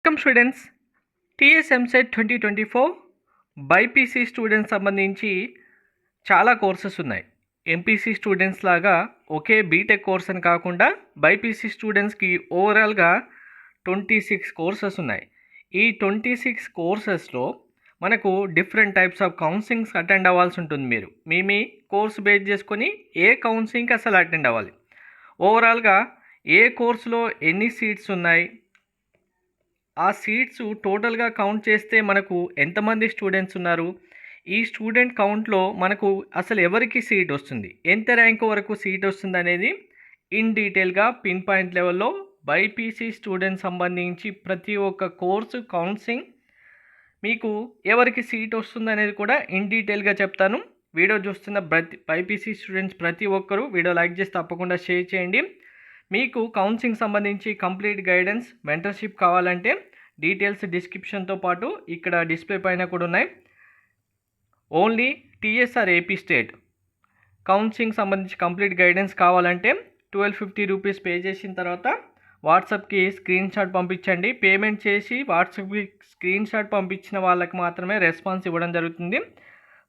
Welcome students. TS EAMCET 2024 BiPC students సంబంధించి చాలా courses ఉన్నాయి. ఎంపీసీ స్టూడెంట్స్ లాగా ఒకే బీటెక్ కోర్స్ అని కాకుండా బైపీసీ స్టూడెంట్స్కి ఓవరాల్గా 26 కోర్సెస్ ఉన్నాయి. ఈ 26 కోర్సెస్లో మనకు different types of counsellings attend అవ్వాల్సి ఉంటుంది. మీ కోర్స్ బేస్ చేసుకొని ఏ కౌన్సిలింగ్కి అసలు అటెండ్ అవ్వాలి, ఓవరాల్గా ఏ కోర్సులో ఎన్ని సీట్స్ ఉన్నాయి, ఆ సీట్స్ టోటల్గా కౌంట్ చేస్తే మనకు ఎంతమంది స్టూడెంట్స్ ఉన్నారు, ఈ స్టూడెంట్ కౌంట్లో మనకు అసలు ఎవరికి సీట్ వస్తుంది, ఎంత ర్యాంక్ వరకు సీట్ వస్తుంది అనేది ఇన్ డీటెయిల్గా పిన్ పాయింట్ లెవెల్లో బైపీసీ స్టూడెంట్ సంబంధించి ప్రతి ఒక్క కోర్సు కౌన్సిలింగ్ మీకు ఎవరికి సీట్ వస్తుంది అనేది కూడా ఇన్ డీటెయిల్గా చెప్తాను. వీడియో చూస్తున్న బైపీసీ స్టూడెంట్స్ ప్రతి ఒక్కరూ వీడియో లైక్ చేసి తప్పకుండా షేర్ చేయండి. మీకు కౌన్సిలింగ్ సంబంధించి కంప్లీట్ గైడెన్స్, మెంటర్షిప్ కావాలంటే డీటెయిల్స్ డిస్క్రిప్షన్తో పాటు ఇక్కడ డిస్ప్లే పైన కూడా ఉన్నాయి. Only TSR AP state counselling సంబంధించి కంప్లీట్ గైడెన్స్ కావాలంటే 1250 రూపీస్ పే చేసిన తర్వాత వాట్సాప్కి స్క్రీన్ షాట్ పంపించండి. పేమెంట్ చేసి వాట్సాప్కి స్క్రీన్ షాట్ పంపించిన వాళ్ళకి మాత్రమే రెస్పాన్స్ ఇవ్వడం జరుగుతుంది.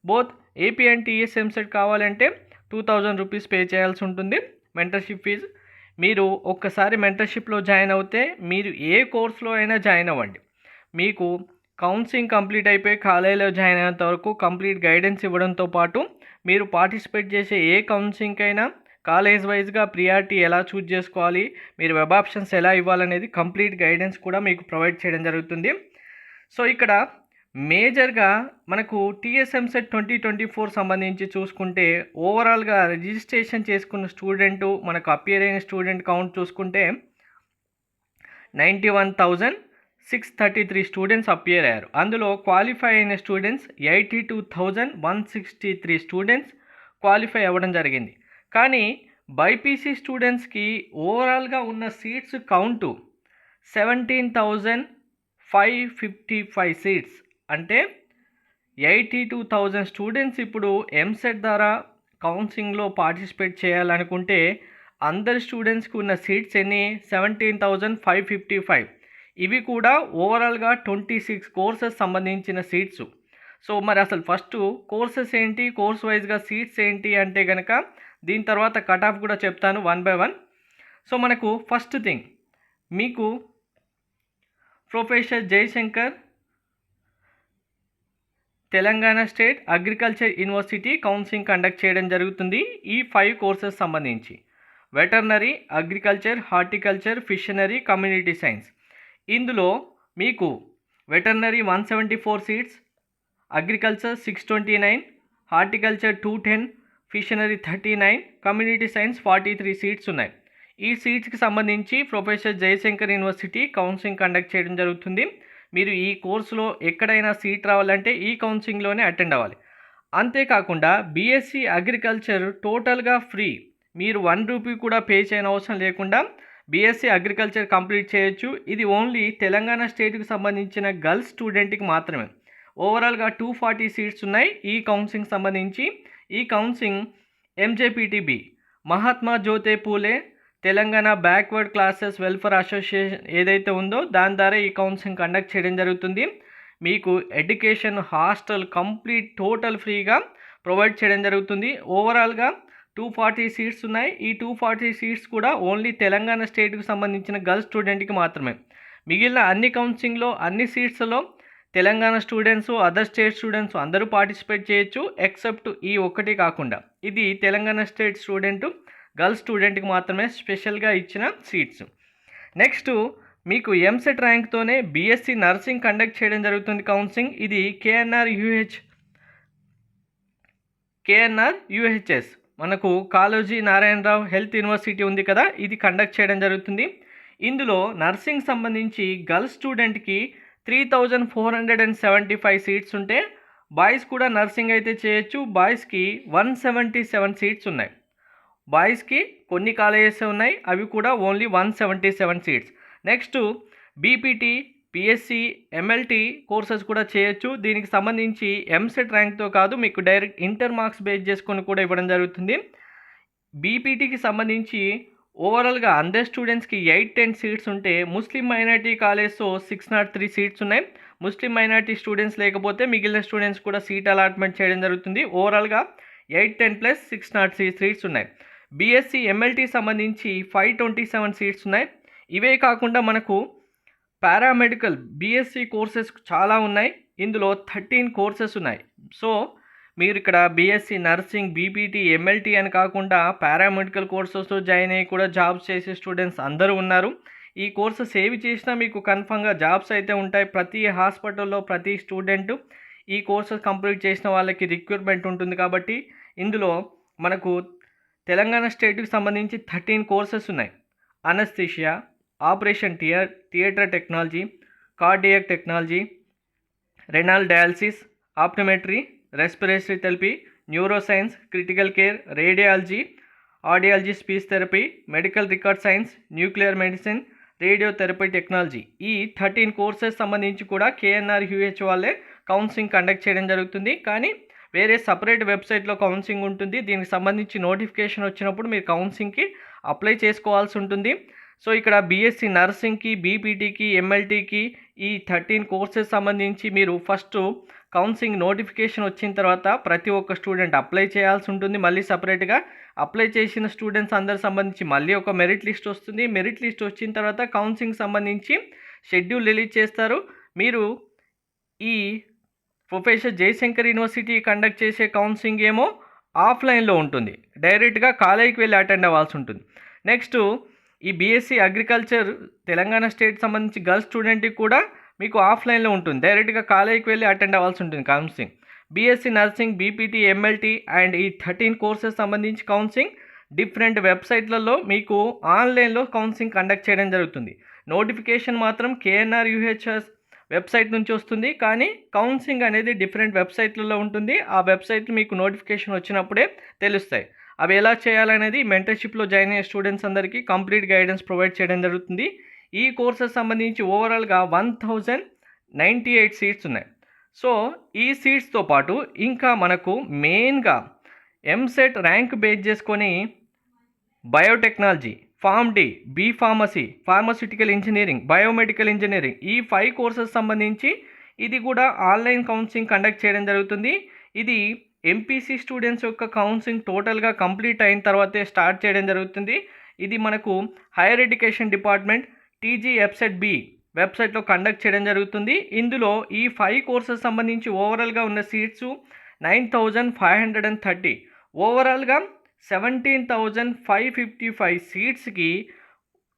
Both AP and TS EAMCET కావాలంటే 2000 రూపీస్ పే చేయాల్సి ఉంటుంది మెంటర్షిప్ ఫీజు. మీరు ఒక్కసారి మెంటర్షిప్లో జాయిన్ అవుతే మీరు ఏ కోర్సులో అయినా జాయిన్ అవ్వండి. మీకు కౌన్సిలింగ్ కంప్లీట్ అయిపోయి కాలేజీలో జాయిన్ అయ్యేంత వరకు కంప్లీట్ గైడెన్స్ ఇవ్వడంతో పాటు మీరు పార్టిసిపేట్ చేసే ఏ కౌన్సిలింగ్ అయినా కాలేజ్ వైజ్గా ప్రియారిటీ ఎలా చూజ్ చేసుకోవాలి, మీరు వెబ్ ఆప్షన్స్ ఎలా ఇవ్వాలనేది కంప్లీట్ గైడెన్స్ కూడా మీకు ప్రొవైడ్ చేయడం జరుగుతుంది. సో ఇక్కడ మేజర్గా మనకు టీఎస్ ఎంసెట్ 2024 సంబంధించి చూసుకుంటే ఓవరాల్గా రిజిస్ట్రేషన్ చేసుకున్న స్టూడెంటు మనకు అపియర్ అయిన స్టూడెంట్ కౌంట్ చూసుకుంటే 91,633 స్టూడెంట్స్ అపియర్ అయ్యారు. అందులో క్వాలిఫై అయిన స్టూడెంట్స్ 82,163 స్టూడెంట్స్ క్వాలిఫై అవ్వడం జరిగింది. కానీ బైపీసీ ఓవరాల్గా ఉన్న సీట్స్ కౌంటు 17,555 సీట్స్, అంటే 82,000 స్టూడెంట్స్ ఇప్పుడు ఎంసెట్ ద్వారా కౌన్సిలింగ్లో పార్టిసిపేట్ చేయాలనుకుంటే అందరి స్టూడెంట్స్కి ఉన్న సీట్స్ ఎన్ని? 17,555. ఇవి కూడా ఓవరాల్గా 26 కోర్సెస్ సంబంధించిన సీట్స్. సో మరి అసలు ఫస్ట్ కోర్సెస్ ఏంటి, కోర్స్ వైజ్గా సీట్స్ ఏంటి అంటే కనుక దీని తర్వాత కట్ ఆఫ్ కూడా చెప్తాను 1 by 1. సో మనకు ఫస్ట్ థింగ్ మీకు professor Jayashankar Telangana state agriculture university counselling conduct చేయడం జరుగుతుంది. ఈ 5 కోర్సెస్ సంబంధించి veterinary, agriculture, horticulture, fishery, community science. ఇందులో మీకు veterinary 174 seats, agriculture 629, horticulture 210, fishery 39, community science 43 seats ఉన్నాయి. ఈ సీట్స్కి సంబంధించి professor Jayashankar university counselling conduct చేయడం జరుగుతుంది. మీరు ఈ కోర్సులో ఎక్కడైనా సీట్ రావాలంటే ఈ కౌన్సిలింగ్లోనే అటెండ్ అవ్వాలి. అంతేకాకుండా బీఎస్సీ అగ్రికల్చర్ టోటల్గా ఫ్రీ, మీరు 1 రూపీ కూడా పే చేయని అవసరం లేకుండా బీఎస్సీ అగ్రికల్చర్ కంప్లీట్ చేయొచ్చు. ఇది ఓన్లీ తెలంగాణ స్టేట్కి సంబంధించిన గర్ల్స్ స్టూడెంట్కి మాత్రమే. ఓవరాల్గా 240 సీట్స్ ఉన్నాయి ఈ కౌన్సిలింగ్ సంబంధించి. ఈ counselling MJPTB Mahatma Jyoti Phule Telangana backward classes welfare association ఏదైతే ఉందో దాని ద్వారా ఈ కౌన్సిలింగ్ కండక్ట్ చేయడం జరుగుతుంది. మీకు ఎడ్యుకేషన్, హాస్టల్ కంప్లీట్ టోటల్ ఫ్రీగా ప్రొవైడ్ చేయడం జరుగుతుంది. ఓవరాల్గా 240 సీట్స్ ఉన్నాయి. ఈ 240 సీట్స్ కూడా ఓన్లీ తెలంగాణ స్టేట్కి సంబంధించిన గర్ల్స్ స్టూడెంట్కి మాత్రమే. మిగిలిన అన్ని కౌన్సిలింగ్లో అన్ని సీట్స్లో Telangana students, other state students అందరూ పార్టిసిపేట్ చేయొచ్చు ఎక్సెప్ట్ ఈ ఒక్కటి కాకుండా. ఇది తెలంగాణ స్టేట్ స్టూడెంట్ గర్ల్స్ స్టూడెంట్కి మాత్రమే స్పెషల్గా ఇచ్చిన సీట్స్. నెక్స్ట్ మీకు ఎంసెట్ ర్యాంక్తోనే బీఎస్సీ నర్సింగ్ కండక్ట్ చేయడం జరుగుతుంది కౌన్సిలింగ్. ఇది కేఎన్ఆర్ యూహెచ్ఎస్ మనకు కాళోజీ నారాయణరావు హెల్త్ యూనివర్సిటీ ఉంది కదా, ఇది కండక్ట్ చేయడం జరుగుతుంది. ఇందులో నర్సింగ్ సంబంధించి గర్ల్స్ స్టూడెంట్కి 3,475 సీట్స్ ఉంటే బాయ్స్ కూడా నర్సింగ్ అయితే చేయొచ్చు. బాయ్స్కి 177 సీట్స్ ఉన్నాయి. బాయ్స్కి కొన్ని కాలేజెస్ ఉన్నాయి, అవి కూడా only 177 seats. Next BPT, PSC, MLT courses కూడా చేయొచ్చు. దీనికి సంబంధించి ఎంసెట్ ర్యాంక్తో కాదు, మీకు డైరెక్ట్ ఇంటర్ మార్క్స్ బేస్ చేసుకొని కూడా ఇవ్వడం జరుగుతుంది. బీపీటీకి సంబంధించి ఓవరాల్గా అందర్ స్టూడెంట్స్కి 8-10 సీట్స్ ఉంటే ముస్లిం మైనారిటీ కాలేజ్తో 603 సీట్స్ ఉన్నాయి. ముస్లిం మైనారిటీ స్టూడెంట్స్ లేకపోతే మిగిలిన స్టూడెంట్స్ కూడా సీట్ అలాట్మెంట్ చేయడం జరుగుతుంది. ఓవరాల్గా 810 ప్లస్ 603 సీట్స్ ఉన్నాయి. బీఎస్సీ ఎంఎల్టీ సంబంధించి 527 సీట్స్ ఉన్నాయి. ఇవే కాకుండా మనకు పారామెడికల్ బీఎస్సీ కోర్సెస్ చాలా ఉన్నాయి. ఇందులో 13 కోర్సెస్ ఉన్నాయి. సో మీరు ఇక్కడ బీఎస్సీ నర్సింగ్, బీపీటీ, ఎంఎల్టీ అని కాకుండా పారామెడికల్ కోర్సెస్లో జాయిన్ అయ్యి కూడా జాబ్స్ చేసే స్టూడెంట్స్ అందరూ ఉన్నారు. ఈ కోర్సెస్ ఏవి చేసినా మీకు కన్ఫామ్గా జాబ్స్ అయితే ఉంటాయి. ప్రతి హాస్పిటల్లో ప్రతి స్టూడెంట్ ఈ కోర్సెస్ కంప్లీట్ చేసిన వాళ్ళకి రిక్రూట్మెంట్ ఉంటుంది. కాబట్టి ఇందులో మనకు తెలంగాణ స్టేట్కి సంబంధించి 13 కోర్సెస్ ఉన్నాయి. Anaesthesia, operation theatre technology, cardiac technology, renal dialysis, optometry, respiratory therapy, neuro science, critical care, radiology, audiology, speech therapy, medical record science, nuclear medicine, radiotherapy technology. ఈ 13 కోర్సెస్ సంబంధించి కూడా కేఎన్ఆర్ యూహెచ్ వాళ్ళే కౌన్సిలింగ్ కండక్ట్ చేయడం జరుగుతుంది. కానీ వేరే separate వెబ్సైట్లో counselling ఉంటుంది. దీనికి సంబంధించి నోటిఫికేషన్ వచ్చినప్పుడు మీరు కౌన్సిలింగ్కి అప్లై చేసుకోవాల్సి ఉంటుంది. సో ఇక్కడ బీఎస్సీ నర్సింగ్కి, బీపీటీకి, ఎంఎల్టీకి ఈ 13 కోర్సెస్ సంబంధించి మీరు ఫస్ట్ కౌన్సిలింగ్ నోటిఫికేషన్ వచ్చిన తర్వాత ప్రతి ఒక్క స్టూడెంట్ అప్లై చేయాల్సి ఉంటుంది. మళ్ళీ సపరేట్గా అప్లై చేసిన స్టూడెంట్స్ అందరికి సంబంధించి మళ్ళీ ఒక మెరిట్ లిస్ట్ వస్తుంది. మెరిట్ లిస్ట్ వచ్చిన తర్వాత కౌన్సిలింగ్ సంబంధించి షెడ్యూల్ రిలీజ్ చేస్తారు. మీరు ఈ ప్రొఫెసర్ జయశంకర్ యూనివర్సిటీ కండక్ట్ చేసే కౌన్సిలింగ్ ఏమో ఆఫ్లైన్లో ఉంటుంది. డైరెక్ట్గా కాలేజీకి వెళ్ళి అటెండ్ అవ్వాల్సి ఉంటుంది. నెక్స్ట్ ఈ బీఎస్సీ అగ్రికల్చర్ తెలంగాణ స్టేట్ సంబంధించి గర్ల్స్ స్టూడెంట్కి కూడా మీకు ఆఫ్లైన్లో ఉంటుంది. డైరెక్ట్గా కాలేజీకి వెళ్ళి అటెండ్ అవ్వాల్సి ఉంటుంది counselling. BSc nursing, BPT, MLT and ఈ 13 కోర్సెస్ సంబంధించి కౌన్సిలింగ్ డిఫరెంట్ వెబ్సైట్లలో మీకు ఆన్లైన్లో కౌన్సిలింగ్ కండక్ట్ చేయడం జరుగుతుంది. నోటిఫికేషన్ మాత్రం కేఎన్ఆర్ యూహెచ్ఎస్ వెబ్సైట్ నుంచి వస్తుంది. కానీ కౌన్సిలింగ్ అనేది డిఫరెంట్ వెబ్సైట్లలో ఉంటుంది. ఆ వెబ్సైట్లు మీకు నోటిఫికేషన్ వచ్చినప్పుడే తెలుస్తాయి. అవి ఎలా చేయాలనేది మెంటర్షిప్లో జాయిన్ అయ్యే స్టూడెంట్స్ అందరికీ కంప్లీట్ గైడెన్స్ ప్రొవైడ్ చేయడం జరుగుతుంది. ఈ కోర్సెస్ సంబంధించి ఓవరాల్గా 1098 సీట్స్ ఉన్నాయి. సో ఈ సీట్స్తో పాటు ఇంకా మనకు మెయిన్గా ఎంసెట్ ర్యాంక్ బేస్ చేసుకొని biotechnology, pharm D, B pharmacy, pharmaceutical engineering, biomedical engineering ఈ 5 కోర్సెస్ సంబంధించి ఇది కూడా ఆన్లైన్ కౌన్సిలింగ్ కండక్ట్ చేయడం జరుగుతుంది. ఇది ఎంపీసీ స్టూడెంట్స్ యొక్క కౌన్సిలింగ్ టోటల్గా కంప్లీట్ అయిన తర్వాతే స్టార్ట్ చేయడం జరుగుతుంది. ఇది మనకు హైయర్ ఎడ్యుకేషన్ డిపార్ట్మెంట్ టీజీఎఫ్సెట్ బి వెబ్సైట్లో కండక్ట్ చేయడం జరుగుతుంది. ఇందులో ఈ 5 కోర్సెస్ సంబంధించి ఓవరాల్గా ఉన్న సీట్స్ 9530. ఓవరాల్గా 17,555 సీట్స్కి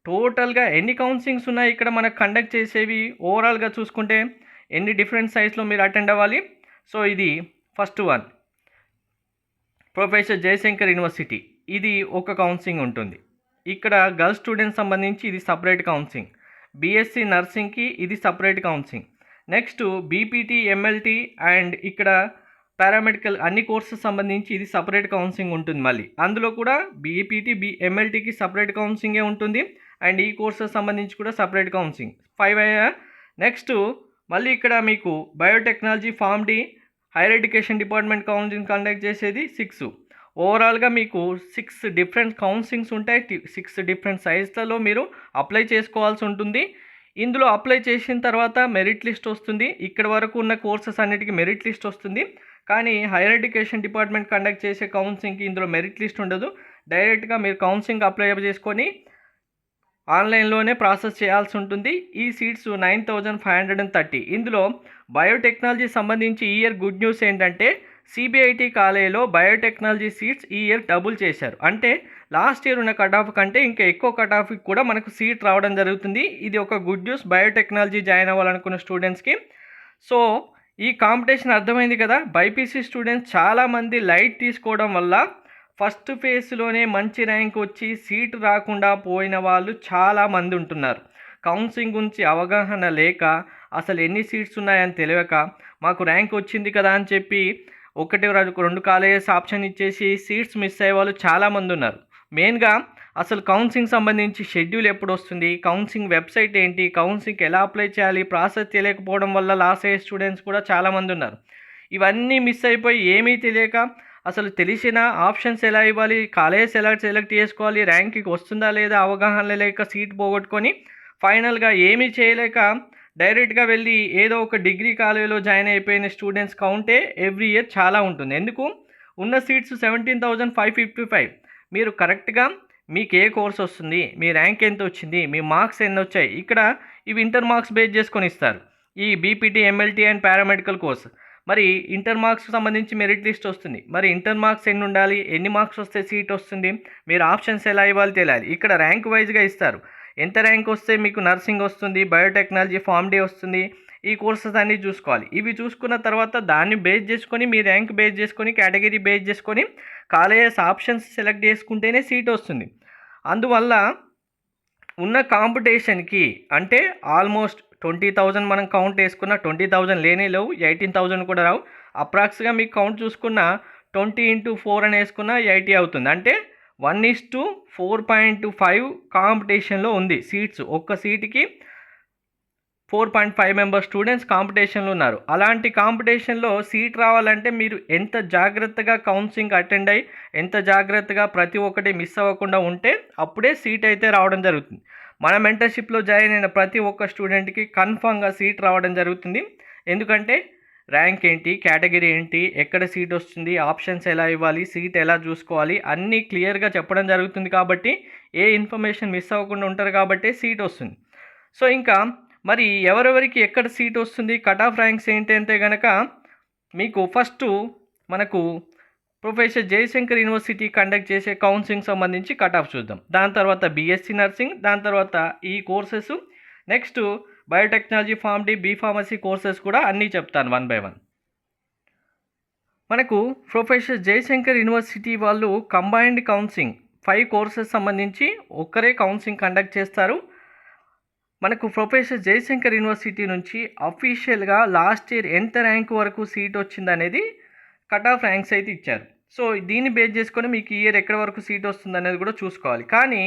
టోటల్గా ఎన్ని కౌన్సిలింగ్స్ ఉన్నాయి ఇక్కడ మనకు కండక్ట్ చేసేవి ఓవరాల్గా చూసుకుంటే ఎన్ని డిఫరెంట్ సైట్స్లో మీరు అటెండ్ అవ్వాలి. సో ఇది first one professor Jayashankar university, ఇది ఒక కౌన్సిలింగ్ ఉంటుంది. ఇక్కడ గర్ల్స్ స్టూడెంట్స్ సంబంధించి ఇది సపరేట్ కౌన్సిలింగ్. బీఎస్సీ నర్సింగ్కి ఇది separate counselling. Next BPT, MLT and ఇక్కడ పారామెడికల్ అన్ని కోర్సెస్ సంబంధించి ఇది సపరేట్ కౌన్సిలింగ్ ఉంటుంది. మళ్ళీ అందులో కూడా బీపీటీ, ఎంఎల్టీకి సపరేట్ కౌన్సిలింగే ఉంటుంది. అండ్ ఈ కోర్సెస్ సంబంధించి కూడా సపరేట్ కౌన్సిలింగ్ 5 అయ్యా. నెక్స్ట్ మళ్ళీ ఇక్కడ మీకు biotechnology, pharm D, higher education department counselling conduct చేసేది 6. ఓవరాల్గా మీకు 6 డిఫరెంట్ కౌన్సిలింగ్స్ ఉంటాయి. 6 డిఫరెంట్ సైజ్లలో మీరు అప్లై చేసుకోవాల్సి ఉంటుంది. ఇందులో అప్లై చేసిన తర్వాత మెరిట్ లిస్ట్ వస్తుంది. ఇక్కడ వరకు ఉన్న కోర్సెస్ అన్నిటికీ మెరిట్ లిస్ట్ వస్తుంది. కానీ హైయర్ ఎడ్యుకేషన్ డిపార్ట్మెంట్ కండక్ట్ చేసే కౌన్సిలింగ్కి ఇందులో మెరిట్ లిస్ట్ ఉండదు. డైరెక్ట్గా మీరు కౌన్సిలింగ్ అప్లై చేసుకొని ఆన్లైన్లోనే ప్రాసెస్ చేయాల్సి ఉంటుంది. ఈ సీట్స్ 9530. ఇందులో బయోటెక్నాలజీ సంబంధించి ఈ ఇయర్ గుడ్ న్యూస్ ఏంటంటే సిబిఐటి కాలేజీలో బయోటెక్నాలజీ సీట్స్ ఈ ఇయర్ డబుల్ చేశారు. అంటే లాస్ట్ ఇయర్ ఉన్న కట్ ఆఫ్ కంటే ఇంకా ఎక్కువ కట్ ఆఫ్కి కూడా మనకు సీట్ రావడం జరుగుతుంది. ఇది ఒక గుడ్ న్యూస్ బయోటెక్నాలజీ జాయిన్ అవ్వాలనుకున్న స్టూడెంట్స్కి. సో ఈ కాంపిటీషన్ అర్థమైంది కదా. బైపీసీ స్టూడెంట్స్ చాలామంది లైట్ తీసుకోవడం వల్ల ఫస్ట్ ఫేజ్లోనే మంచి ర్యాంక్ వచ్చి సీటు రాకుండా పోయిన వాళ్ళు చాలామంది ఉంటున్నారు. కౌన్సిలింగ్ గురించి అవగాహన లేక, అసలు ఎన్ని సీట్స్ ఉన్నాయని తెలియక, మాకు ర్యాంక్ వచ్చింది కదా అని చెప్పి 1-2 కాలేజెస్ ఆప్షన్ ఇచ్చేసి సీట్స్ మిస్ అయ్యే వాళ్ళు చాలామంది ఉన్నారు. మెయిన్గా అసలు కౌన్సిలింగ్ సంబంధించి షెడ్యూల్ ఎప్పుడు వస్తుంది, కౌన్సిలింగ్ వెబ్సైట్ ఏంటి, కౌన్సిలింగ్కి ఎలా అప్లై చేయాలి, ప్రాసెస్ తెలియకపోవడం వల్ల లాస్ అయ్యే స్టూడెంట్స్ కూడా చాలామంది ఉన్నారు. ఇవన్నీ మిస్ అయిపోయి ఏమీ తెలియక అసలు తెలిసిన ఆప్షన్స్ ఎలా ఇవ్వాలి, కాలేజ్ ఎలా సెలెక్ట్ చేసుకోవాలి, ర్యాంకింగ్ వస్తుందా లేదా అవగాహన లేక సీట్ పోగొట్టుకొని ఫైనల్గా ఏమీ చేయలేక డైరెక్ట్గా వెళ్ళి ఏదో ఒక డిగ్రీ కాలేజీలో జాయిన్ అయిపోయిన స్టూడెంట్స్ కౌంటే ఎవ్రీ ఇయర్ చాలా ఉంటుంది. ఎందుకు ఉన్న సీట్స్ 17,555. మీరు కరెక్ట్గా మీకు ఏ కోర్స్ వస్తుంది, మీ ర్యాంక్ ఎంత వచ్చింది, మీ మార్క్స్ ఎన్ని వచ్చాయి, ఇక్కడ ఇవి ఇంటర్ మార్క్స్ బేస్ చేసుకొని ఇస్తారు. ఈ BPT, MLT and paramedical course మరి ఇంటర్ మార్క్స్కి సంబంధించి మెరిట్ లిస్ట్ వస్తుంది. మరి ఇంటర్ మార్క్స్ ఎన్ని ఉండాలి, ఎన్ని మార్క్స్ వస్తే సీట్ వస్తుంది, మీరు ఆప్షన్స్ ఎలా ఇవ్వాలి తెలియాలి. ఇక్కడ ర్యాంక్ వైజ్గా ఇస్తారు. ఎంత ర్యాంక్ వస్తే మీకు నర్సింగ్ వస్తుంది, బయోటెక్నాలజీ, ఫార్మడీ వస్తుంది, ఈ కోర్సెస్ అన్నీ చూసుకోవాలి. ఇవి చూసుకున్న తర్వాత దాన్ని బేస్ చేసుకొని మీ ర్యాంక్ బేస్ చేసుకొని కేటగిరీ బేస్ చేసుకొని కాలేజెస్ ఆప్షన్స్ సెలెక్ట్ చేసుకుంటేనే సీట్ వస్తుంది. అందువల్ల ఉన్న కాంపిటీషన్కి అంటే ఆల్మోస్ట్ 20,000 మనం కౌంట్ వేసుకున్న 20,000 లేనే లేవు, 18,000 కూడా రావు. అప్రాక్స్గా మీకు కౌంట్ చూసుకున్న 20 × 4 అని వేసుకున్న 80 అవుతుంది. అంటే 1:4.5 కాంపిటీషన్లో ఉంది సీట్స్. ఒక్క సీటుకి 4.5 మెంబర్ స్టూడెంట్స్ కాంపిటీషన్లో ఉన్నారు. అలాంటి కాంపిటీషన్లో సీట్ రావాలంటే మీరు ఎంత జాగ్రత్తగా కౌన్సిలింగ్ అటెండ్ అయ్యి ఎంత జాగ్రత్తగా ప్రతి ఒక్కటి మిస్ అవ్వకుండా ఉంటే అప్పుడే సీట్ అయితే రావడం జరుగుతుంది. మన మెంటర్షిప్లో జాయిన్ అయిన ప్రతి ఒక్క స్టూడెంట్కి కన్ఫామ్గా సీట్ రావడం జరుగుతుంది. ఎందుకంటే ర్యాంక్ ఏంటి, కేటగిరీ ఏంటి, ఎక్కడ సీట్ వస్తుంది, ఆప్షన్స్ ఎలా ఇవ్వాలి, సీట్ ఎలా చూసుకోవాలి అన్నీ క్లియర్గా చెప్పడం జరుగుతుంది. కాబట్టి ఏ ఇన్ఫర్మేషన్ మిస్ అవ్వకుండా ఉంటారు కాబట్టి సీట్ వస్తుంది. సో ఇంకా మరి ఎవరెవరికి ఎక్కడ సీట్ వస్తుంది, కట్ ఆఫ్ ర్యాంక్స్ ఏంటి అంటే కనుక మీకు ఫస్ట్ మనకు ప్రొఫెసర్ జయశంకర్ యూనివర్సిటీ కండక్ట్ చేసే కౌన్సిలింగ్ సంబంధించి కట్ ఆఫ్ చూద్దాం. దాని తర్వాత బీఎస్సీ నర్సింగ్, దాని తర్వాత ఈ courses, next biotechnology, PharmD, B pharmacy courses కూడా అన్నీ చెప్తాను 1 by 1. మనకు ప్రొఫెసర్ జయశంకర్ యూనివర్సిటీ వాళ్ళు కంబైన్డ్ కౌన్సిలింగ్ 5 కోర్సెస్ సంబంధించి ఒక్కరే కౌన్సిలింగ్ కండక్ట్ చేస్తారు. మనకు ప్రొఫెసర్ జయశంకర్ యూనివర్సిటీ నుంచి అఫీషియల్గా లాస్ట్ ఇయర్ ఎంత ర్యాంక్ వరకు సీట్ వచ్చింది అనేది కట్ ఆఫ్ ర్యాంక్స్ అయితే ఇచ్చారు. సో దీన్ని బేస్ చేసుకొని మీకు ఈ ఇయర్ ఎక్కడ వరకు సీట్ వస్తుంది అనేది కూడా చూసుకోవాలి. కానీ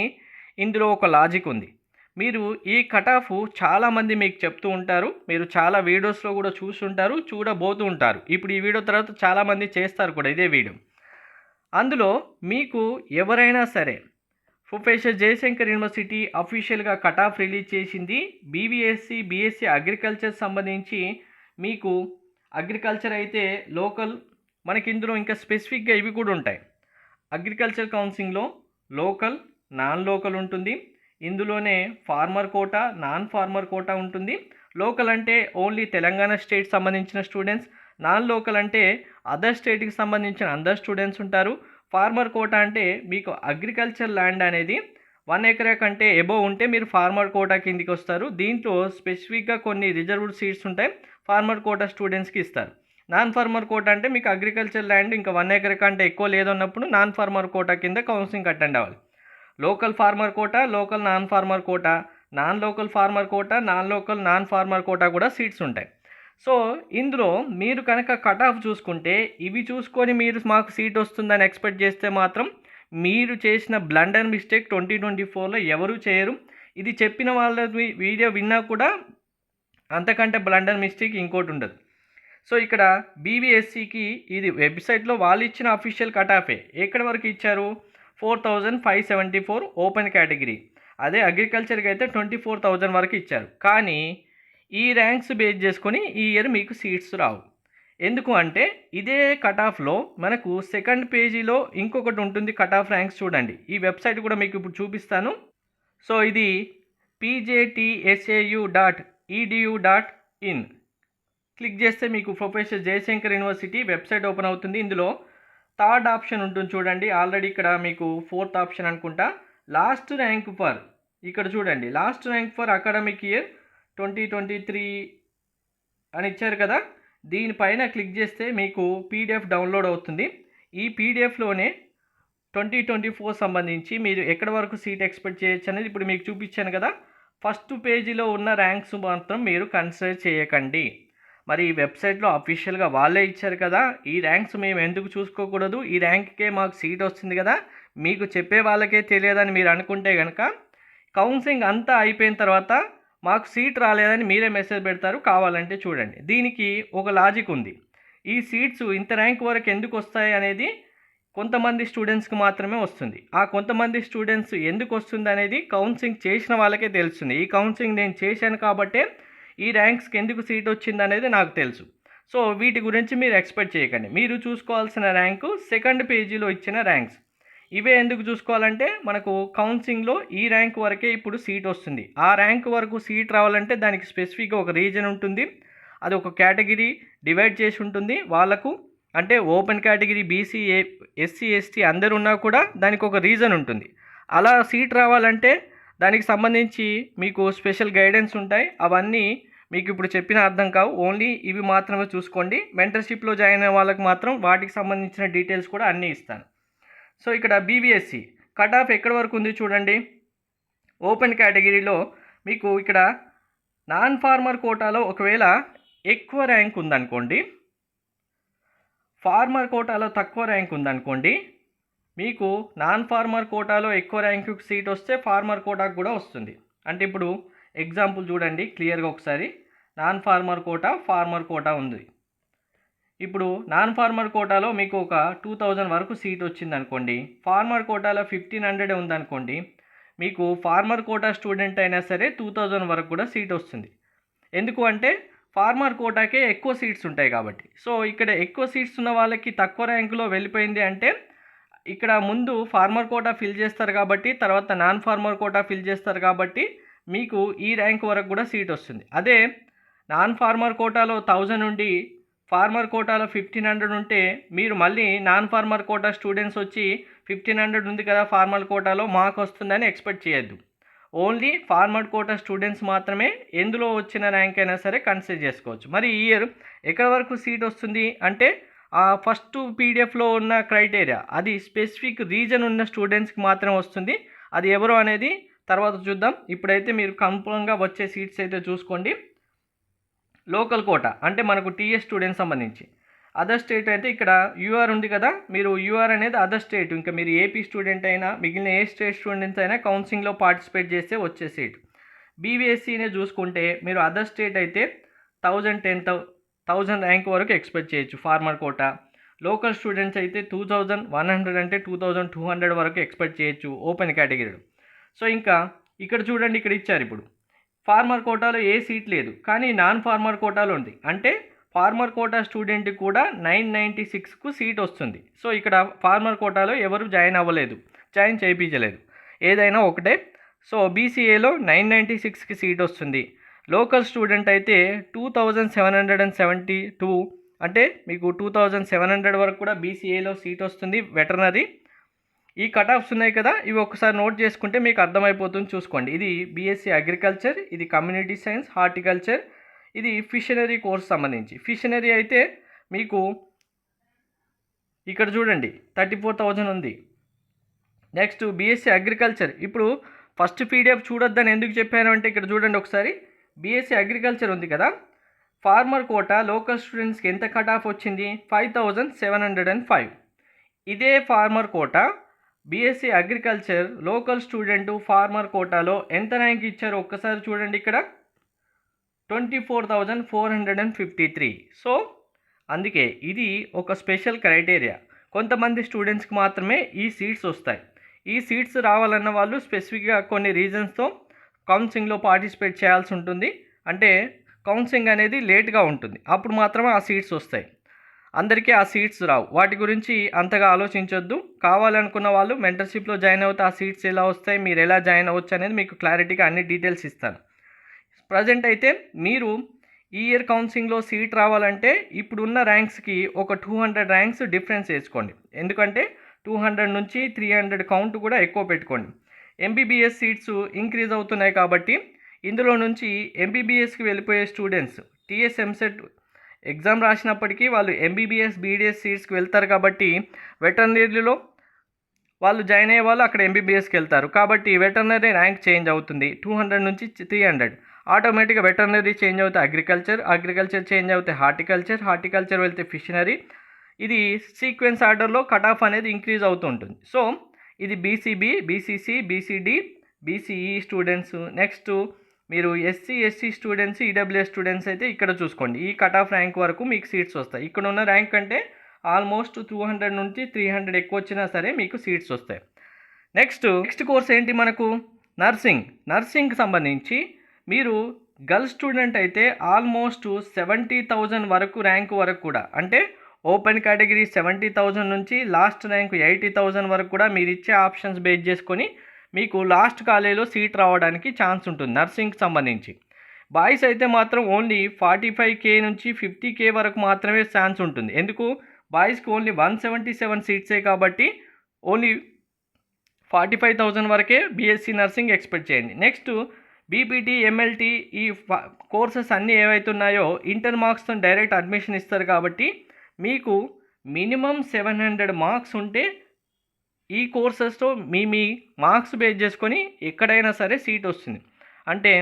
ఇందులో ఒక లాజిక్ ఉంది. మీరు ఈ కట్ ఆఫ్ చాలామంది మీకు చెప్తూ ఉంటారు, మీరు చాలా వీడియోస్లో కూడా చూస్తుంటారు, చూడబోతూ ఉంటారు. ఇప్పుడు ఈ వీడియో తర్వాత చాలామంది చేస్తారు కూడా ఇదే వీడియో. అందులో మీకు ఎవరైనా సరే ప్రొఫెసర్ జయశంకర్ యూనివర్సిటీ అఫీషియల్గా కట్ ఆఫ్ రిలీజ్ చేసింది బీవీఎస్సీ, బీఎస్సీ అగ్రికల్చర్ సంబంధించి మీకు అగ్రికల్చర్ అయితే లోకల్, మనకి ఇందులో ఇంకా స్పెసిఫిక్గా ఇవి కూడా ఉంటాయి. అగ్రికల్చర్ కౌన్సిలింగ్లో లోకల్, నాన్ లోకల్ ఉంటుంది. ఇందులోనే farmer quota, non farmer quota ఉంటుంది. లోకల్ అంటే ఓన్లీ తెలంగాణ స్టేట్ సంబంధించిన స్టూడెంట్స్, నాన్ లోకల్ అంటే అదర్ స్టేట్కి సంబంధించిన అందర్ స్టూడెంట్స్ ఉంటారు. ఫార్మర్ కోటా అంటే మీకు అగ్రికల్చర్ ల్యాండ్ అనేది 1 acre కంటే ఎబోవ్ ఉంటే మీరు ఫార్మర్ కోటా కిందికి వస్తారు. దీంట్లో స్పెసిఫిక్గా కొన్ని రిజర్వ్డ్ సీట్స్ ఉంటాయి, ఫార్మర్ కోటా స్టూడెంట్స్కి ఇస్తారు. నాన్ ఫార్మర్ కోటా అంటే మీకు అగ్రికల్చర్ ల్యాండ్ ఇంకా 1 acre కంటే ఎక్కువ లేదన్నప్పుడు నాన్ ఫార్మర్ కోటా కింద కౌన్సిలింగ్ అటెండ్ అవ్వాలి. Local farmer quota, local non farmer quota, non local farmer quota, non local non farmer quota కూడా సీట్స్ ఉంటాయి. సో ఇందులో మీరు కనుక కట్ ఆఫ్ చూసుకుంటే ఇవి చూసుకొని మీరు మాకు సీట్ వస్తుందని ఎక్స్పెక్ట్ చేస్తే మాత్రం మీరు చేసిన బ్లండర్ మిస్టేక్ 2024లో ఎవరు చేయరు. ఇది చెప్పిన వాళ్ళ వీడియో విన్నా కూడా అంతకంటే బ్లండర్ మిస్టేక్ ఇంకోటి ఉండదు. సో ఇక్కడ బీవీఎస్సీకి ఇది వెబ్సైట్లో వాళ్ళు ఇచ్చిన అఫీషియల్ కట్ ఆఫే ఎక్కడి వరకు ఇచ్చారు, 4,574 ఓపెన్ కేటగిరీ. అదే అగ్రికల్చర్కి అయితే 24,000 వరకు ఇచ్చారు. కానీ ఈ ర్యాంక్స్ బేస్ చేసుకొని ఈ ఇయర్ మీకు సీట్స్ రావు. ఎందుకు అంటే ఇదే కట్ ఆఫ్లో మనకు సెకండ్ పేజీలో ఇంకొకటి ఉంటుంది కట్ ఆఫ్ ర్యాంక్స్. చూడండి, ఈ వెబ్సైట్ కూడా మీకు ఇప్పుడు చూపిస్తాను. సో ఇది pjtsau.edu.in క్లిక్ చేస్తే మీకు professor Jayashankar university website open అవుతుంది. ఇందులో థర్డ్ ఆప్షన్ ఉంటుంది చూడండి, ఆల్రెడీ ఇక్కడ మీకు 4th ఆప్షన్ అనుకుంటా, లాస్ట్ ర్యాంక్ ఫర్, ఇక్కడ చూడండి last rank for academic year 2023 అని ఇచ్చారు కదా, దీనిపైన క్లిక్ చేస్తే మీకు పీడిఎఫ్ డౌన్లోడ్ అవుతుంది. ఈ పీడిఎఫ్లోనే 2024 సంబంధించి మీరు ఎక్కడి వరకు సీట్ ఎక్స్పెక్ట్ చేయొచ్చు అనేది ఇప్పుడు మీకు చూపించాను కదా. ఫస్ట్ పేజీలో ఉన్న ర్యాంక్స్ మాత్రం మీరు కన్సిడర్ చేయకండి. మరి ఈ వెబ్సైట్లో అఫీషియల్గా వాళ్ళే ఇచ్చారు కదా, ఈ ర్యాంక్స్ మేము ఎందుకు చూసుకోకూడదు, ఈ ర్యాంక్కే మాకు సీట్ వస్తుంది కదా, మీకు చెప్పే వాళ్ళకే తెలియదని మీరు అనుకుంటే కనుక కౌన్సిలింగ్ అంతా అయిపోయిన తర్వాత మాకు సీట్ రాలేదని మీరే మెసేజ్ పెడతారు. కావాలంటే చూడండి, దీనికి ఒక లాజిక్ ఉంది. ఈ సీట్స్ ఇంత ర్యాంక్ వరకు ఎందుకు వస్తాయి అనేది కొంతమంది స్టూడెంట్స్కి మాత్రమే వస్తుంది. ఆ కొంతమంది స్టూడెంట్స్ ఎందుకు వస్తుంది అనేది కౌన్సిలింగ్ చేసిన వాళ్ళకే తెలుస్తుంది. ఈ కౌన్సిలింగ్ నేను చేశాను కాబట్టే ఈ ర్యాంక్స్కి ఎందుకు సీట్ వచ్చింది అనేది నాకు తెలుసు. సో వీటి గురించి మీరు ఎక్స్పెక్ట్ చేయకండి. మీరు చూసుకోవాల్సిన ర్యాంకు సెకండ్ పేజీలో ఇచ్చిన ర్యాంక్స్. ఇవే ఎందుకు చూసుకోవాలంటే మనకు కౌన్సిలింగ్లో ఈ ర్యాంక్ వరకే ఇప్పుడు సీట్ వస్తుంది. ఆ ర్యాంక్ వరకు సీట్ రావాలంటే దానికి స్పెసిఫిక్గా ఒక రీజన్ ఉంటుంది. అది ఒక కేటగిరీ డివైడ్ చేసి ఉంటుంది వాళ్ళకు. అంటే open category BC SC ST అందరు ఉన్నా కూడా దానికి ఒక రీజన్ ఉంటుంది. అలా సీట్ రావాలంటే దానికి సంబంధించి మీకు స్పెషల్ గైడెన్స్ ఉంటాయి. అవన్నీ మీకు ఇప్పుడు చెప్పిన అర్థం కావు. ఓన్లీ ఇవి మాత్రమే చూసుకోండి. మెంటర్షిప్లో జాయిన్ అయ్యే వాళ్ళకి మాత్రం వాటికి సంబంధించిన డీటెయిల్స్ కూడా అన్నీ ఇస్తాను. సో ఇక్కడ బీబీఎస్సీ కట్ ఆఫ్ ఎక్కడి వరకు ఉంది చూడండి. ఓపెన్ కేటగిరీలో మీకు ఇక్కడ నాన్ ఫార్మర్ కోటాలో ఒకవేళ ఎక్కువ ర్యాంక్ ఉందనుకోండి, ఫార్మర్ కోటాలో తక్కువ ర్యాంక్ ఉందనుకోండి, మీకు నాన్ ఫార్మర్ కోటాలో ఎక్కువ ర్యాంకు సీట్ వస్తే ఫార్మర్ కోటాకు కూడా వస్తుంది. అంటే ఇప్పుడు ఎగ్జాంపుల్ చూడండి క్లియర్గా ఒకసారి. Non farmer quota, farmer quota ఉంది. ఇప్పుడు నాన్ ఫార్మర్ కోటాలో మీకు ఒక 2000 వరకు సీట్ వచ్చింది అనుకోండి, ఫార్మర్ కోటాలో 1500 ఉందనుకోండి, మీకు ఫార్మర్ కోటా స్టూడెంట్ అయినా సరే 2000 వరకు కూడా సీట్ వస్తుంది. ఎందుకు అంటే ఫార్మర్ కోటాకే ఎక్కువ సీట్స్ ఉంటాయి కాబట్టి. సో ఇక్కడ ఎక్కువ సీట్స్ ఉన్న వాళ్ళకి తక్కువ ర్యాంకులో వెళ్ళిపోయింది అంటే ఇక్కడ ముందు ఫార్మర్ కోటా ఫిల్ చేస్తారు కాబట్టి, తర్వాత నాన్ ఫార్మర్ కోటా ఫిల్ చేస్తారు కాబట్టి మీకు ఈ ర్యాంక్ వరకు కూడా సీట్ వస్తుంది. అదే నాన్ ఫార్మర్ కోటాలో 1000 ఉండి ఫార్మర్ కోటాలో 1500 ఉంటే మీరు మళ్ళీ నాన్ ఫార్మర్ కోటా స్టూడెంట్స్ వచ్చి 1500 ఉంది కదా ఫార్మర్ కోటాలో మాకు వస్తుందని ఎక్స్పెక్ట్ చేయొద్దు. ఓన్లీ ఫార్మర్ కోటా స్టూడెంట్స్ మాత్రమే ఎందులో వచ్చిన ర్యాంక్ అయినా సరే కన్సిడర్ చేసుకోవచ్చు. మరి ఈ ఇయర్ ఎక్కడి వరకు సీట్ వస్తుంది అంటే ఆ ఫస్ట్ పీడిఎఫ్లో ఉన్న క్రైటీరియా అది స్పెసిఫిక్ రీజన్ ఉన్న స్టూడెంట్స్కి మాత్రమే వస్తుంది. అది ఎవరో అనేది తర్వాత చూద్దాం. ఇప్పుడైతే మీరు కన్ఫర్మ్గా వచ్చే సీట్స్ అయితే చూసుకోండి. లోకల్ కోటా అంటే మనకు టీఎస్ స్టూడెంట్స్ సంబంధించి. అదర్ స్టేట్ అయితే ఇక్కడ యూఆర్ ఉంది కదా, మీరు యూఆర్ అనేది అదర్ స్టేట్. ఇంకా మీరు ఏపీ స్టూడెంట్ అయినా మిగిలిన ఏ స్టేట్ స్టూడెంట్స్ అయినా కౌన్సిలింగ్లో పార్టిసిపేట్ చేస్తే వచ్చే సీట్. బీబీఎస్సీనే చూసుకుంటే మీరు అదర్ స్టేట్ అయితే 1000 ర్యాంక్ వరకు ఎక్స్పెక్ట్ చేయొచ్చు ఫార్మర్ కోటా. లోకల్ స్టూడెంట్స్ అయితే 2100 అంటే 2200 వరకు ఎక్స్పెక్ట్ చేయొచ్చు ఓపెన్ కేటగిరీలో. సో ఇంకా ఇక్కడ చూడండి, ఇక్కడ ఇచ్చారు ఇప్పుడు ఫార్మర్ కోటాలో ఏ సీట్ లేదు కానీ నాన్ ఫార్మర్ కోటాలో ఉంది. అంటే ఫార్మర్ కోటా స్టూడెంట్కి కూడా 996కు సీట్ వస్తుంది. సో ఇక్కడ ఫార్మర్ కోటాలో ఎవరు జాయిన్ అవ్వలేదు, జాయిన్ చేయించలేదు, ఏదైనా ఒకటే. సో బీసీఏలో 996కి సీట్ వస్తుంది. లోకల్ స్టూడెంట్ అయితే 2772 అంటే మీకు 2700 వరకు కూడా బీసీఏలో సీట్ వస్తుంది వెటర్నరీ. ఈ కట్ ఆఫ్స్ ఉన్నాయి కదా, ఇవి ఒకసారి నోట్ చేసుకుంటే మీకు అర్థమైపోతుంది. చూసుకోండి, ఇది బీఎస్సీ అగ్రికల్చర్, ఇది కమ్యూనిటీ సైన్స్, హార్టికల్చర్, ఇది ఫిషనరీ కోర్స్ సంబంధించి. ఫిషనరీ అయితే మీకు ఇక్కడ చూడండి 34,000 ఉంది. Next BSc agriculture. ఇప్పుడు ఫస్ట్ పీడిఎఫ్ చూడొద్దని ఎందుకు చెప్పాను అంటే ఇక్కడ చూడండి ఒకసారి. బీఎస్సీ అగ్రికల్చర్ ఉంది కదా, ఫార్మర్ కోటా లోకల్ స్టూడెంట్స్కి ఎంత కట్ ఆఫ్ వచ్చింది? 5705. ఇదే farmer quota BSc agriculture local student farmer కోటాలో ఎంత ర్యాంక్ ఇచ్చారో ఒక్కసారి చూడండి. ఇక్కడ 24,453. సో అందుకే ఇది ఒక స్పెషల్ క్రైటీరియా. కొంతమంది స్టూడెంట్స్కి మాత్రమే ఈ సీట్స్ వస్తాయి. ఈ సీట్స్ రావాలన్న వాళ్ళు స్పెసిఫిక్గా కొన్ని రీజన్స్తో కౌన్సిలింగ్లో పార్టిసిపేట్ చేయాల్సి ఉంటుంది. అంటే కౌన్సిలింగ్ అనేది లేట్గా ఉంటుంది, అప్పుడు మాత్రమే ఆ సీట్స్ వస్తాయి. అందరికీ ఆ సీట్స్ రావు. వాటి గురించి అంతగా ఆలోచించొద్దు. కావాలనుకున్న వాళ్ళు మెంటర్షిప్లో జాయిన్ అవుతే ఆ సీట్స్ ఎలా వస్తాయి, మీరు ఎలా జాయిన్ అవ్వచ్చు అనేది మీకు క్లారిటీగా అన్ని డీటెయిల్స్ ఇస్తాను. ప్రజెంట్ అయితే మీరు ఈ ఇయర్ కౌన్సిలింగ్లో సీట్ రావాలంటే ఇప్పుడున్న ర్యాంక్స్కి ఒక 200 ర్యాంక్స్ డిఫరెన్స్ వేసుకోండి. ఎందుకంటే 200 నుంచి 300 కౌంట్ కూడా ఎక్కువ పెట్టుకోండి. ఎంబీబీఎస్ సీట్స్ ఇంక్రీజ్ అవుతున్నాయి కాబట్టి ఇందులో నుంచి ఎంబీబీఎస్కి వెళ్ళిపోయే స్టూడెంట్స్ టీఎస్ ఎంసెట్ ఎగ్జామ్ రాసినప్పటికీ వాళ్ళు ఎంబీబీఎస్ బీడీఎస్ సీట్స్కి వెళ్తారు కాబట్టి వెటర్నరీలో వాళ్ళు జాయిన్ అయ్యే వాళ్ళు అక్కడ ఎంబీబీఎస్కి వెళ్తారు కాబట్టి వెటర్నరీ ర్యాంక్ చేంజ్ అవుతుంది. 200 నుంచి 300 ఆటోమేటిక్గా వెటర్నరీ చేంజ్ అవుతే అగ్రికల్చర్ చేంజ్ అవుతే హార్టికల్చర్ వెళ్తే ఫిషనరీ. ఇది సీక్వెన్స్ ఆర్డర్లో కట్ ఆఫ్ అనేది ఇంక్రీజ్ అవుతూ ఉంటుంది. సో ఇది BCB, BCC, BCD, BCE students. Next మీరు SC ST students EWS students అయితే ఇక్కడ చూసుకోండి, ఈ కట్ ఆఫ్ ర్యాంక్ వరకు మీకు సీట్స్ వస్తాయి. ఇక్కడ ఉన్న ర్యాంక్ అంటే ఆల్మోస్ట్ 200 నుంచి 300 ఎక్కువ వచ్చినా సరే మీకు సీట్స్ వస్తాయి. నెక్స్ట్ కోర్స్ ఏంటి మనకు? నర్సింగ్కి సంబంధించి మీరు గర్ల్స్ స్టూడెంట్ అయితే ఆల్మోస్ట్ 70,000 వరకు ర్యాంక్ వరకు కూడా, అంటే ఓపెన్ కేటగిరీ 70,000 నుంచి లాస్ట్ ర్యాంక్ 80,000 వరకు కూడా మీరు ఇచ్చే ఆప్షన్స్ బేస్ చేసుకొని మీకు లాస్ట్ కాలేజీలో సీట్ రావడానికి ఛాన్స్ ఉంటుంది నర్సింగ్కి సంబంధించి. బాయ్స్ అయితే మాత్రం ఓన్లీ 45K నుంచి 50K వరకు మాత్రమే ఛాన్స్ ఉంటుంది. ఎందుకు? బాయ్స్కి ఓన్లీ 177 సీట్సే కాబట్టి ఓన్లీ 45,000 వరకే బీఎస్సీ నర్సింగ్ ఎక్స్పెక్ట్ చేయండి. నెక్స్ట్ బీపీటీ, ఎంఎల్టీ ఈ కోర్సెస్ అన్నీ ఏవైతే ఉన్నాయో ఇంటర్ మార్క్స్తో డైరెక్ట్ అడ్మిషన్ ఇస్తారు కాబట్టి మీకు మినిమం 700 మార్క్స్ ఉంటే ఈ కోర్సెస్తో మీ మార్క్స్ బేస్ చేసుకొని ఎక్కడైనా సరే సీట్ వస్తుంది. అంటే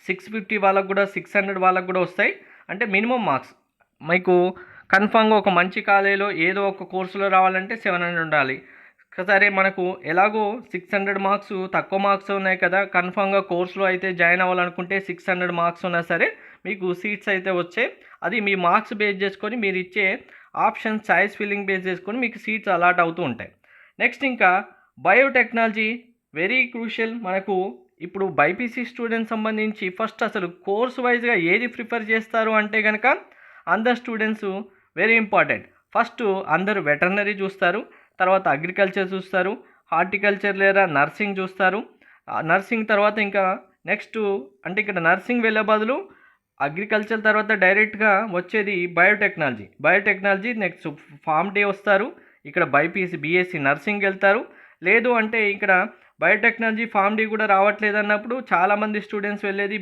650 వాళ్ళకు కూడా 600 వాళ్ళకు కూడా వస్తాయి. అంటే మినిమం మార్క్స్ మీకు కన్ఫామ్గా ఒక మంచి కాలేజీలో ఏదో ఒక కోర్సులో రావాలంటే 700 ఉండాలి. సరే మనకు ఎలాగో 600 మార్క్స్ తక్కువ మార్క్స్ ఉన్నాయి కదా, కన్ఫామ్గా కోర్సులో అయితే జాయిన్ అవ్వాలనుకుంటే 600 మార్క్స్ ఉన్నా సరే మీకు సీట్స్ అయితే వచ్చాయి. అది మీ మార్క్స్ బేస్ చేసుకొని మీరు ఇచ్చే ఆప్షన్ చాయిస్ ఫిల్లింగ్ బేస్ చేసుకొని మీకు సీట్స్ అలాట్ అవుతూ ఉంటాయి. నెక్స్ట్ ఇంకా బయోటెక్నాలజీ వెరీ క్రూషియల్. మనకు ఇప్పుడు బైపీసీ స్టూడెంట్స్ సంబంధించి ఫస్ట్ అసలు కోర్స్ వైజ్గా ఏది ప్రిఫర్ చేస్తారు అంటే కనుక అందరు స్టూడెంట్స్ వెరీ ఇంపార్టెంట్. ఫస్ట్ అందరూ వెటర్నరీ చూస్తారు, తర్వాత అగ్రికల్చర్ చూస్తారు, హార్టికల్చర్ లేదా నర్సింగ్ చూస్తారు. నర్సింగ్ తర్వాత ఇంకా నెక్స్ట్ అంటే ఇక్కడ నర్సింగ్ వెళ్ళే బదులు అగ్రికల్చర్ తర్వాత డైరెక్ట్గా వచ్చేది బయోటెక్నాలజీ నెక్స్ట్ ఫార్మ్ డే వస్తారు. ఇక్కడ బీఎస్సీ నర్సింగ్ వెళ్తారు. లేదు అంటే ఇక్కడ బయోటెక్నాలజీ ఫార్మ్ డి కూడా రావట్లేదు అన్నప్పుడు చాలామంది స్టూడెంట్స్ వెళ్ళేది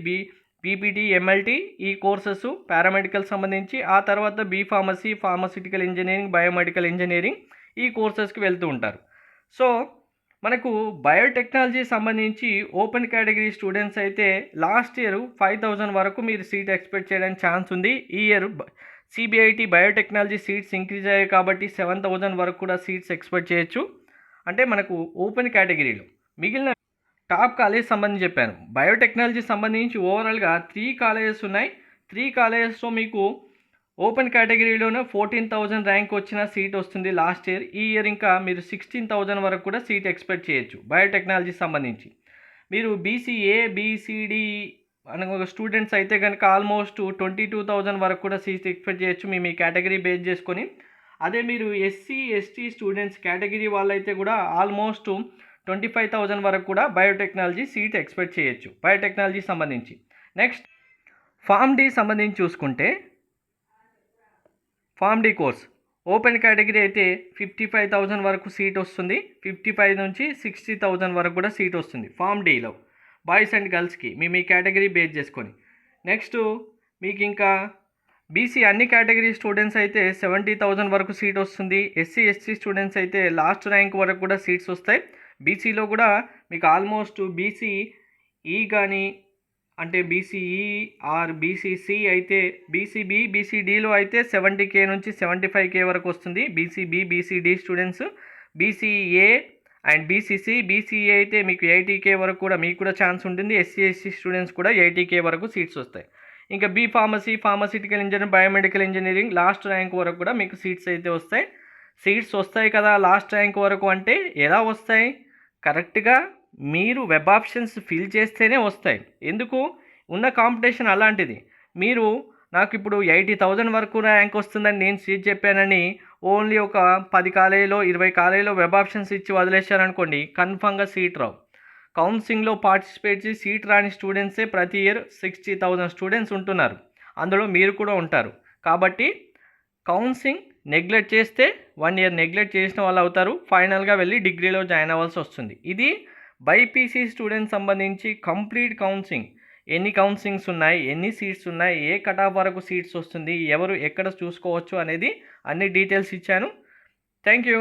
బీపీటీ, ఎంఎల్టీ ఈ కోర్సెస్ పారామెడికల్ సంబంధించి, ఆ తర్వాత pharmacy, pharmaceutical engineering, biomedical engineering ఈ కోర్సెస్కి వెళ్తూ ఉంటారు. సో మనకు బయోటెక్నాలజీ సంబంధించి ఓపెన్ కేటగిరీ స్టూడెంట్స్ అయితే లాస్ట్ ఇయర్ 5,000 వరకు మీరు సీట్ ఎక్స్పెక్ట్ చేయడానికి ఛాన్స్ ఉంది. ఈ year CBIT biotechnology seats increase అయ్యాయి కాబట్టి 7,000 వరకు కూడా సీట్స్ ఎక్స్పెక్ట్ చేయొచ్చు. అంటే మనకు ఓపెన్ కేటగిరీలో మిగిలిన టాప్ కాలేజ్ సంబంధించి చెప్పాను. బయోటెక్నాలజీ సంబంధించి ఓవరాల్గా 3 కాలేజెస్ ఉన్నాయి. 3 కాలేజెస్లో మీకు ఓపెన్ కేటగిరీలోనే 14,000 ర్యాంక్ వచ్చిన సీట్ వస్తుంది లాస్ట్ ఇయర్. ఈ ఇయర్ ఇంకా మీరు 16,000 వరకు కూడా సీట్ ఎక్స్పెక్ట్ చేయొచ్చు బయోటెక్నాలజీ సంబంధించి. మీరు బీసీఏ, బీసీడి అనే స్టూడెంట్స్ అయితే కనుక ఆల్మోస్ట్ 22,000 వరకు కూడా సీట్ ఎక్స్పెక్ట్ చేయొచ్చు మీ కేటగిరీ బేస్ చేసుకొని. అదే మీరు ఎస్సీ ఎస్టీ స్టూడెంట్స్ కేటగిరీ వాళ్ళైతే కూడా ఆల్మోస్ట్ 25,000 వరకు కూడా బయోటెక్నాలజీ సీట్ ఎక్స్పెక్ట్ చేయొచ్చు బయోటెక్నాలజీ సంబంధించి. నెక్స్ట్ ఫార్మ్ డి సంబంధించి చూసుకుంటే pharm D course open category అయితే 55,000 వరకు సీట్ వస్తుంది. 55 నుంచి 60,000 వరకు కూడా సీట్ వస్తుంది ఫార్మ్ డీలో బాయ్స్ అండ్ గర్ల్స్కి మీ కేటగిరీ బేస్ చేసుకొని. నెక్స్ట్ మీకు ఇంకా బీసీ అన్ని కేటగిరీ స్టూడెంట్స్ అయితే 70,000 వరకు సీట్ వస్తుంది. ఎస్సీ ఎస్టీ స్టూడెంట్స్ అయితే లాస్ట్ ర్యాంక్ వరకు కూడా సీట్స్ వస్తాయి. బీసీలో కూడా మీకు ఆల్మోస్ట్ బీసీఈ కానీ అంటే బీసీఈ ఆర్ బీసీసీ అయితే బీసీబీ, బీసీడీలో అయితే 70K నుంచి 75K వరకు వస్తుంది BCB, BCD students. BCA and BCC, BCA అయితే మీకు 80K వరకు కూడా మీకు కూడా ఛాన్స్ ఉంటుంది. ఎస్సీ ఎస్సీ స్టూడెంట్స్ కూడా 80K వరకు సీట్స్ వస్తాయి. ఇంకా pharmacy, pharmaceutical engineering, biomedical engineering last rank వరకు కూడా మీకు సీట్స్ అయితే వస్తాయి. సీట్స్ వస్తాయి కదా లాస్ట్ ర్యాంక్ వరకు అంటే ఎలా వస్తాయి? కరెక్ట్గా మీరు వెబ్ ఆప్షన్స్ ఫిల్ చేస్తేనే వస్తాయి. ఎందుకు? ఉన్న కాంపిటీషన్ అలాంటిది. మీరు నాకు ఇప్పుడు 80,000 వరకు ర్యాంక్ వస్తుందని నేను సీట్ చెప్పానని ఓన్లీ ఒక 10 కాలేజీలో 20 కాలేజీలో వెబ్ ఆప్షన్స్ ఇచ్చి వదిలేశారనుకోండి, కన్ఫామ్గా సీట్ రావు. కౌన్సిలింగ్లో పార్టిసిపేట్ చేసి సీట్ రాని స్టూడెంట్సే ప్రతి ఇయర్ 60,000 స్టూడెంట్స్ ఉంటున్నారు. అందులో మీరు కూడా ఉంటారు. కాబట్టి కౌన్సిలింగ్ నెగ్లెక్ట్ చేస్తే 1 ఇయర్ నెగ్లెక్ట్ చేసిన వాళ్ళు అవుతారు. ఫైనల్గా వెళ్ళి డిగ్రీలో జాయిన్ అవ్వాల్సి వస్తుంది. ఇది బైపీసీ స్టూడెంట్స్ సంబంధించి కంప్లీట్ కౌన్సిలింగ్. ఎన్ని కౌన్సిలింగ్స్ ఉన్నాయి, ఎన్ని సీట్స్ ఉన్నాయి, ఏ కట్ ఆఫ్ వరకు సీట్స్ వస్తుంది, ఎవరు ఎక్కడ చూసుకోవచ్చు అనేది అన్ని డీటెయిల్స్ ఇచ్చాను. Thank you.